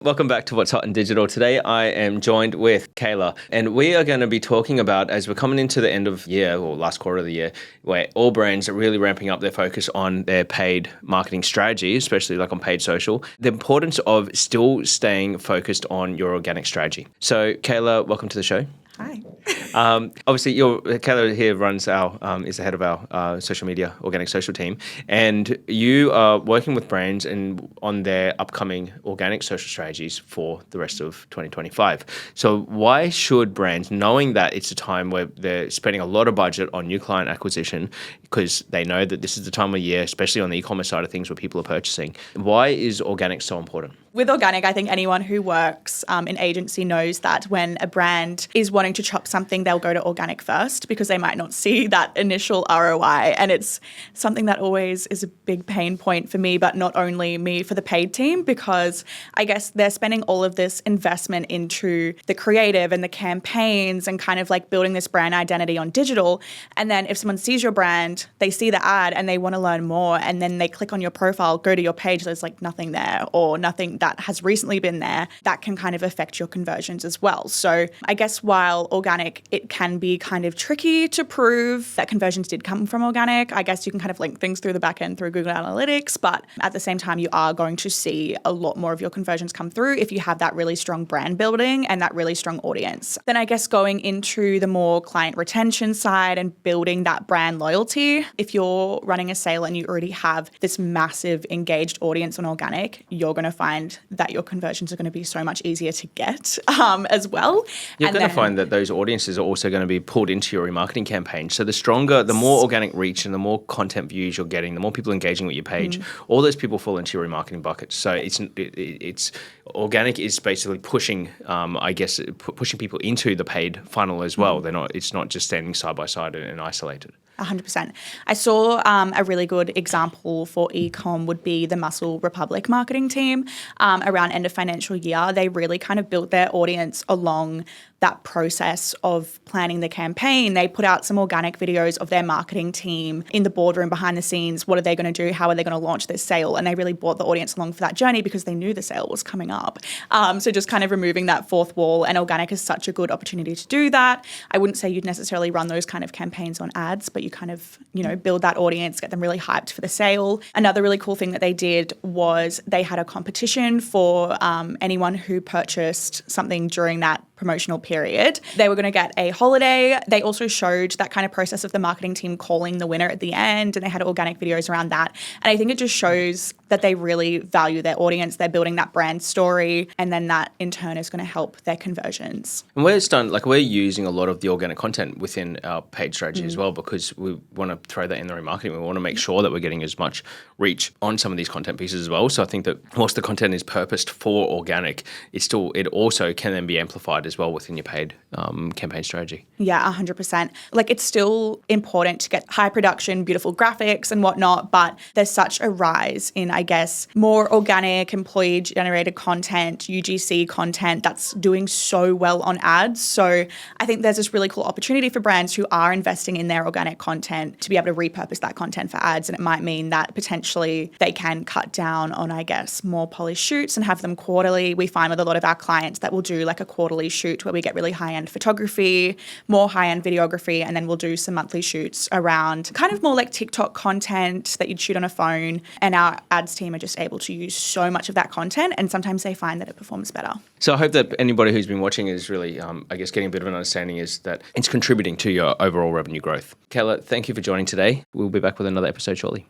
Welcome back to What's Hot in Digital. Today I am joined with Kayla, and we are going to be talking about, as we're coming into the end of year or last quarter of the year, where all brands are really ramping up their focus on their paid marketing strategy, especially like on paid social, the importance of still staying focused on your organic strategy. So Kayla, welcome to the show. Hi. Obviously, Kayla here runs is the head of our social media, organic social team, and you are working with brands on their upcoming organic social strategies for the rest of 2025. So why should brands, knowing that it's a time where they're spending a lot of budget on new client acquisition, because they know that this is the time of year, especially on the e-commerce side of things where people are purchasing, why is organic so important? With organic, I think anyone who works in agency knows that when a brand is wanting to chop something, they'll go to organic first because they might not see that initial ROI. And it's something that always is a big pain point for me, but not only me, for the paid team, because I guess they're spending all of this investment into the creative and the campaigns and kind of like building this brand identity on digital. And then if someone sees your brand, they see the ad and they want to learn more, and then they click on your profile, go to your page, there's like nothing there or nothing that has recently been there, that can kind of affect your conversions as well. So I guess while organic, it can be kind of tricky to prove that conversions did come from organic. I guess you can kind of link things through the back end through Google Analytics, but at the same time, you are going to see a lot more of your conversions come through if you have that really strong brand building and that really strong audience. Then I guess going into the more client retention side and building that brand loyalty, if you're running a sale and you already have this massive engaged audience on organic, you're going to find that your conversions are going to be so much easier to get as well. You're going to find that those audiences are also going to be pulled into your remarketing campaign. So the more organic reach and the more content views you're getting, the more people engaging with your page, all those people fall into your remarketing bucket. So it's organic is basically pushing, pushing people into the paid funnel as well. It's not just standing side by side and isolated. 100%. I saw a really good example for e-com would be the Muscle Republic marketing team around end of financial year. They really kind of built their audience along that process of planning the campaign. They put out some organic videos of their marketing team in the boardroom behind the scenes. What are they going to do? How are they going to launch this sale? And they really brought the audience along for that journey because they knew the sale was coming up. So just kind of removing that fourth wall, and organic is such a good opportunity to do that. I wouldn't say you'd necessarily run those kind of campaigns on ads, but you kind of, build that audience, get them really hyped for the sale. Another really cool thing that they did was they had a competition for anyone who purchased something during that promotional period. They were going to get a holiday. They also showed that kind of process of the marketing team calling the winner at the end, and they had organic videos around that. And I think it just shows that they really value their audience. They're building that brand story, and then that in turn is going to help their conversions. And we're using a lot of the organic content within our paid strategy as well, because we want to throw that in the remarketing. We want to make sure that we're getting as much reach on some of these content pieces as well. So I think that whilst the content is purposed for organic, it also can then be amplified as well within your paid campaign strategy. Yeah, 100%. Like, it's still important to get high production, beautiful graphics and whatnot, but there's such a rise in, I guess, more organic, employee-generated content, UGC content that's doing so well on ads. So I think there's this really cool opportunity for brands who are investing in their organic content to be able to repurpose that content for ads. And it might mean that potentially they can cut down on, I guess, more polished shoots and have them quarterly. We find with a lot of our clients that we'll do like a quarterly shoot where we get really high-end photography, more high-end videography, and then we'll do some monthly shoots around kind of more like TikTok content that you'd shoot on a phone. And our ads team are just able to use so much of that content, and sometimes they find that it performs better. So I hope that anybody who's been watching is really, getting a bit of an understanding is that it's contributing to your overall revenue growth. Kayla, thank you for joining today. We'll be back with another episode shortly.